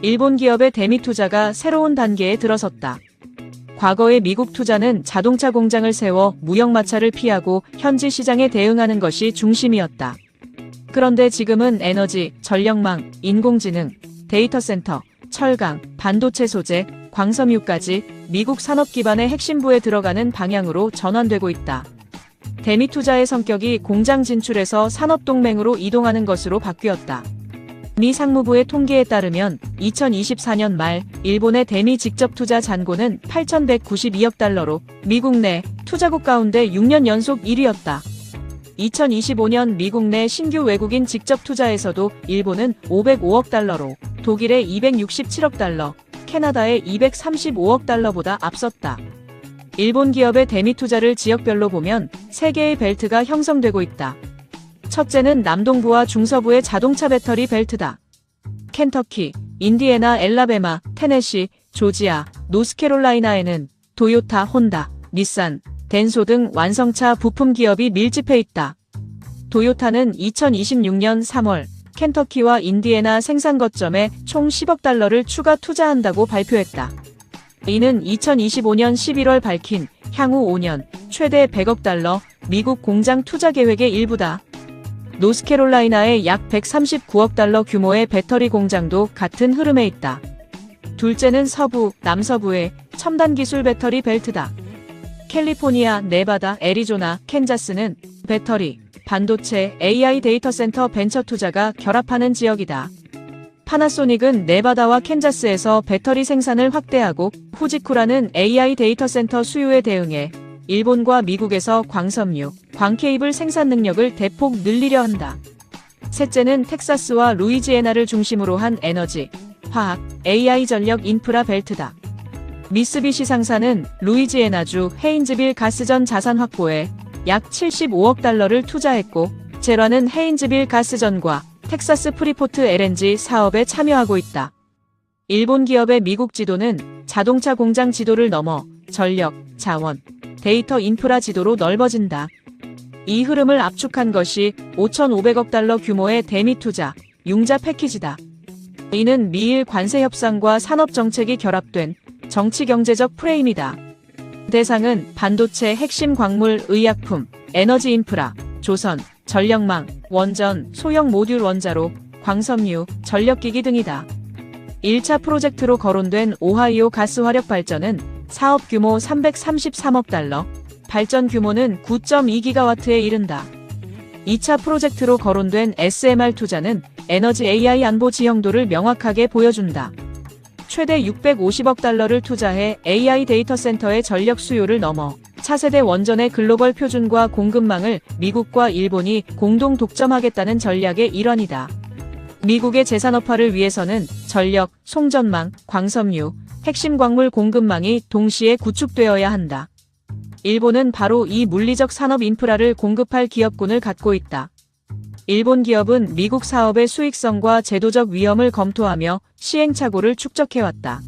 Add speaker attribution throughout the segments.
Speaker 1: 일본 기업의 대미 투자가 새로운 단계에 들어섰다. 과거의 미국 투자는 자동차 공장을 세워 무역 마찰을 피하고 현지 시장에 대응하는 것이 중심이었다. 그런데 지금은 에너지, 전력망, 인공지능, 데이터 센터, 철강, 반도체 소재, 광섬유까지 미국 산업 기반의 핵심부에 들어가는 방향으로 전환되고 있다. 대미 투자의 성격이 공장 진출에서 산업동맹으로 이동하는 것으로 바뀌었다. 미 상무부의 통계에 따르면 2024년 말 일본의 대미 직접 투자 잔고는 8,192억 달러로 미국 내 투자국 가운데 6년 연속 1위였다. 2025년 미국 내 신규 외국인 직접 투자에서도 일본은 505억 달러로 독일의 267억 달러, 캐나다의 235억 달러보다 앞섰다. 일본 기업의 대미 투자를 지역별로 보면 3개의 벨트가 형성되고 있다. 첫째는 남동부와 중서부의 자동차 배터리 벨트다. 켄터키, 인디애나, 엘라베마, 테네시, 조지아, 노스캐롤라이나에는 도요타, 혼다, 닛산, 덴소 등 완성차 부품 기업이 밀집해 있다. 도요타는 2026년 3월 켄터키와 인디애나 생산 거점에 총 10억 달러를 추가 투자한다고 발표했다. 이는 2025년 11월 밝힌 향후 5년 최대 100억 달러 미국 공장 투자 계획의 일부다. 노스캐롤라이나의 약 139억 달러 규모의 배터리 공장도 같은 흐름에 있다. 둘째는 서부, 남서부의 첨단 기술 배터리 벨트다. 캘리포니아, 네바다, 애리조나, 캔자스는 배터리, 반도체, AI 데이터 센터 벤처 투자가 결합하는 지역이다. 파나소닉은 네바다와 캔자스에서 배터리 생산을 확대하고 후지쿠라는 AI 데이터 센터 수요에 대응해 일본과 미국에서 광섬유, 광케이블 생산 능력을 대폭 늘리려 한다. 셋째는 텍사스와 루이지애나를 중심으로 한 에너지, 화학, AI 전력 인프라 벨트다. 미쓰비시 상사는 루이지애나주 헤인즈빌 가스전 자산 확보에 약 75억 달러를 투자했고, 젤화는 헤인즈빌 가스전과 텍사스 프리포트 LNG 사업에 참여하고 있다. 일본 기업의 미국 지도는 자동차 공장 지도를 넘어 전력, 자원, 데이터 인프라 지도로 넓어진다. 이 흐름을 압축한 것이 5,500억 달러 규모의 대미 투자, 융자 패키지다. 이는 미일 관세 협상과 산업 정책이 결합된 정치 경제적 프레임이다. 대상은 반도체, 핵심 광물, 의약품, 에너지 인프라, 조선, 전력망, 원전, 소형 모듈 원자로, 광섬유, 전력기기 등이다. 1차 프로젝트로 거론된 오하이오 가스화력 발전은 사업 규모 333억 달러, 발전 규모는 9.2기가와트에 이른다. 2차 프로젝트로 거론된 SMR 투자는 에너지 AI 안보 지형도를 명확하게 보여준다. 최대 650억 달러를 투자해 AI 데이터 센터의 전력 수요를 넘어 차세대 원전의 글로벌 표준과 공급망을 미국과 일본이 공동 독점하겠다는 전략의 일환이다. 미국의 재산업화를 위해서는 전력, 송전망, 광섬유, 핵심 광물 공급망이 동시에 구축되어야 한다. 일본은 바로 이 물리적 산업 인프라를 공급할 기업군을 갖고 있다. 일본 기업은 미국 사업의 수익성과 제도적 위험을 검토하며 시행착오를 축적해왔다.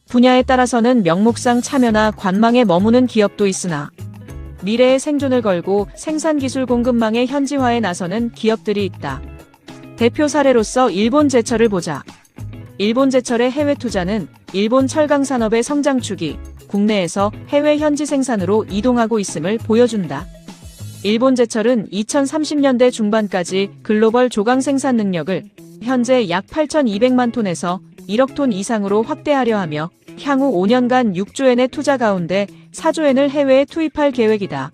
Speaker 1: 분야에 따라서는 명목상 참여나 관망에 머무는 기업도 있으나 미래의 생존을 걸고 생산기술 공급망의 현지화에 나서는 기업들이 있다. 대표 사례로서 일본제철을 보자. 일본제철의 해외 투자는 일본 철강 산업의 성장축이 국내에서 해외 현지 생산으로 이동하고 있음을 보여준다. 일본제철은 2030년대 중반까지 글로벌 조강 생산 능력을 현재 약 8,200만 톤에서 1억 톤 이상으로 확대하려 하며 향후 5년간 6조엔의 투자 가운데 4조엔을 해외에 투입할 계획이다.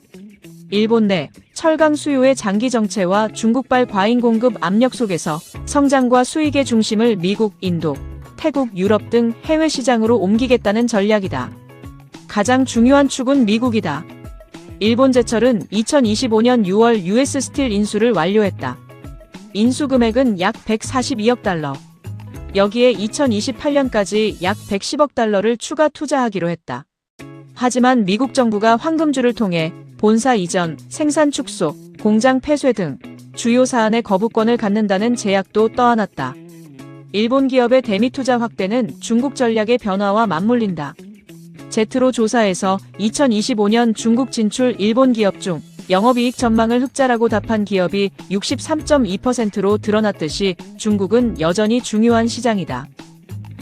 Speaker 1: 일본 내 철강 수요의 장기 정체와 중국발 과잉 공급 압력 속에서 성장과 수익의 중심을 미국, 인도, 태국, 유럽 등 해외 시장으로 옮기겠다는 전략이다. 가장 중요한 축은 미국이다. 일본제철은 2025년 6월 US 스틸 인수를 완료했다. 인수 금액은 약 142억 달러. 여기에 2028년까지 약 110억 달러를 추가 투자하기로 했다. 하지만 미국 정부가 황금줄을 통해 본사 이전, 생산 축소, 공장 폐쇄 등 주요 사안의 거부권을 갖는다는 제약도 떠안았다. 일본 기업의 대미 투자 확대는 중국 전략의 변화와 맞물린다. 제트로 조사에서 2025년 중국 진출 일본 기업 중 영업이익 전망을 흑자라고 답한 기업이 63.2%로 드러났듯이 중국은 여전히 중요한 시장이다.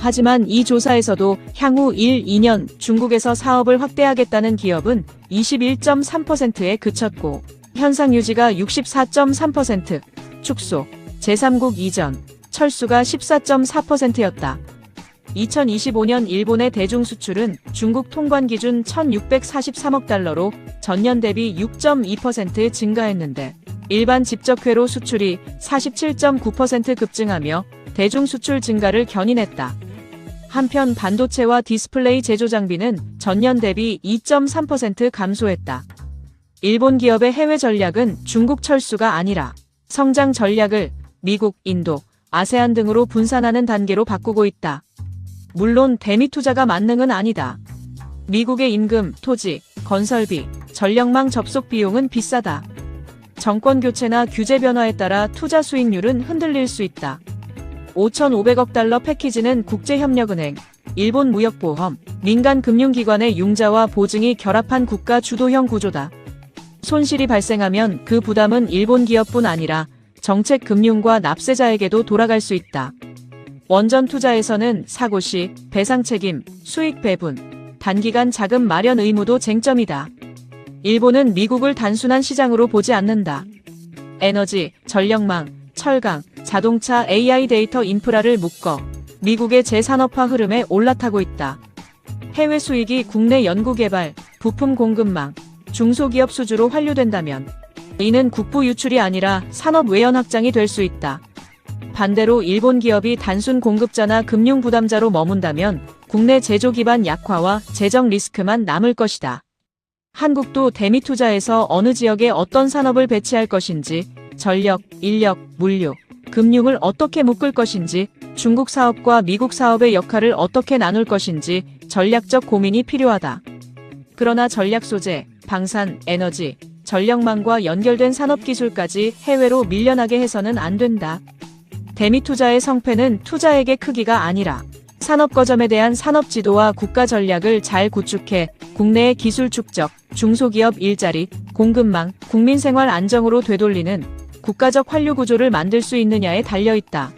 Speaker 1: 하지만 이 조사에서도 향후 1, 2년 중국에서 사업을 확대하겠다는 기업은 21.3%에 그쳤고 현상 유지가 64.3%, 축소, 제3국 이전, 철수가 14.4%였다. 2025년 일본의 대중 수출은 중국 통관 기준 1,643억 달러로 전년 대비 6.2% 증가했는데 일반 직접회로 수출이 47.9% 급증하며 대중 수출 증가를 견인했다. 한편 반도체와 디스플레이 제조 장비는 전년 대비 2.3% 감소했다. 일본 기업의 해외 전략은 중국 철수가 아니라 성장 전략을 미국, 인도, 아세안 등으로 분산하는 단계로 바꾸고 있다. 물론 대미 투자가 만능은 아니다. 미국의 임금, 토지, 건설비, 전력망 접속 비용은 비싸다. 정권 교체나 규제 변화에 따라 투자 수익률은 흔들릴 수 있다. 5,500억 달러 패키지는 국제협력은행, 일본 무역보험, 민간 금융기관의 융자와 보증이 결합한 국가 주도형 구조다. 손실이 발생하면 그 부담은 일본 기업뿐 아니라 정책 금융과 납세자에게도 돌아갈 수 있다. 원전 투자에서는 사고 시 배상 책임, 수익 배분, 단기간 자금 마련 의무도 쟁점이다. 일본은 미국을 단순한 시장으로 보지 않는다. 에너지, 전력망, 철강, 자동차, AI 데이터 인프라를 묶어 미국의 재산업화 흐름에 올라타고 있다. 해외 수익이 국내 연구개발, 부품 공급망, 중소기업 수주로 환류된다면 이는 국부 유출이 아니라 산업 외연 확장이 될 수 있다. 반대로 일본 기업이 단순 공급자나 금융 부담자로 머문다면 국내 제조 기반 약화와 재정 리스크만 남을 것이다. 한국도 대미 투자에서 어느 지역에 어떤 산업을 배치할 것인지, 전력, 인력, 물류, 금융을 어떻게 묶을 것인지, 중국 사업과 미국 사업의 역할을 어떻게 나눌 것인지 전략적 고민이 필요하다. 그러나 전략 소재, 방산, 에너지, 전력망과 연결된 산업 기술까지 해외로 밀려나게 해서는 안 된다. 대미 투자의 성패는 투자액의 크기가 아니라 산업 거점에 대한 산업 지도와 국가 전략을 잘 구축해 국내의 기술 축적, 중소기업 일자리, 공급망, 국민 생활 안정으로 되돌리는 국가적 환류 구조를 만들 수 있느냐에 달려 있다.